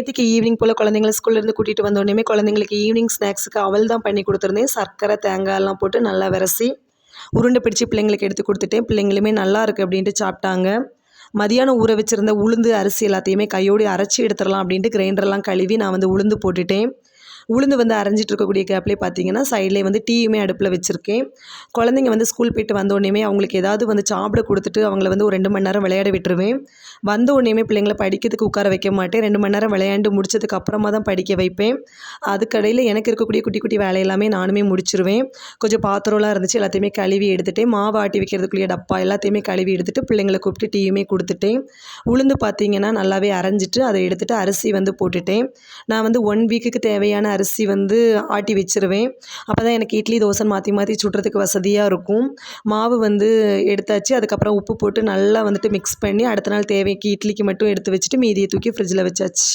நேத்திக்கு ஈவினிங் போல் குழந்தைங்கள ஸ்கூல்லேருந்து கூட்டிகிட்டு வந்தோடனே குழந்தைங்களுக்கு ஈவினிங் ஸ்நாக்ஸுக்கு அவல் தான் பண்ணி கொடுத்துருந்தேன். சர்க்கரை தேங்காயெல்லாம் போட்டு நல்லா விரசி உருண்டை பிடிச்சி பிள்ளைங்களுக்கு எடுத்து கொடுத்துட்டேன். பிள்ளைங்களுமே நல்லா இருக்குது அப்படின்ட்டு சாப்பிட்டாங்க. மதியானம் ஊற வச்சுருந்த உளுந்து அரிசி எல்லாத்தையுமே கையோடு அரைச்சி எடுத்துடலாம் அப்படின்ட்டு கிரைண்டர்லாம் கழுவி நான் வந்து உளுந்து போட்டுட்டேன். உளுந்து வந்து அரைஞ்சிட்டு இருக்கக்கூடிய கேப்லேயே பார்த்தீங்கன்னா சைட்லேயே வந்து டீயுமே அடுப்பில் வச்சுருக்கேன். குழந்தைங்க வந்து ஸ்கூல் போயிட்டு வந்தோடனேயுமே அவங்களுக்கு ஏதாவது வந்து சாப்பிட கொடுத்துட்டு அவங்கள வந்து ஒரு 2 மணி நேரம் விளையாட விட்டுருவேன். வந்த உடனேயுமே பிள்ளைங்கள படிக்கிறதுக்கு உட்கார வைக்க மாட்டேன். 2 மணி நேரம் விளையாண்டு முடிச்சதுக்கு அப்புறமா தான் படிக்க வைப்பேன். அதுக்கடையில் எனக்கு இருக்கக்கூடிய குட்டி குட்டி வேலை எல்லாமே நானுமே முடிச்சிருவேன். கொஞ்சம் பாத்திரம்லாம் இருந்துச்சு, எல்லாத்தையுமே கழுவி எடுத்துகிட்டேன். மாவு ஆட்டி வைக்கிறதுக்குரிய டப்பா எல்லாத்தையுமே கழுவி எடுத்துகிட்டு பிள்ளைங்களை கூப்பிட்டு டீயுமே கொடுத்துட்டேன். உளுந்து பார்த்தீங்கன்னா நல்லாவே அரைஞ்சிட்டு அதை எடுத்துகிட்டு அரிசி வந்து போட்டுட்டேன். நான் வந்து 1 வீக்குக்கு தேவையான அரிசி வந்து ஆட்டி வச்சுருவேன். அப்போ தான் எனக்கு இட்லி தோசை மாற்றி மாற்றி சுடுறதுக்கு வசதியாக இருக்கும். மாவு வந்து எடுத்தாச்சு. அதுக்கப்புறம் உப்பு போட்டு நல்லா வந்துட்டு மிக்ஸ் பண்ணி அடுத்த நாள் தேவைக்கு இட்லிக்கு மட்டும் எடுத்து வச்சுட்டு மீதியை தூக்கி ஃப்ரிட்ஜில் வச்சாச்சு.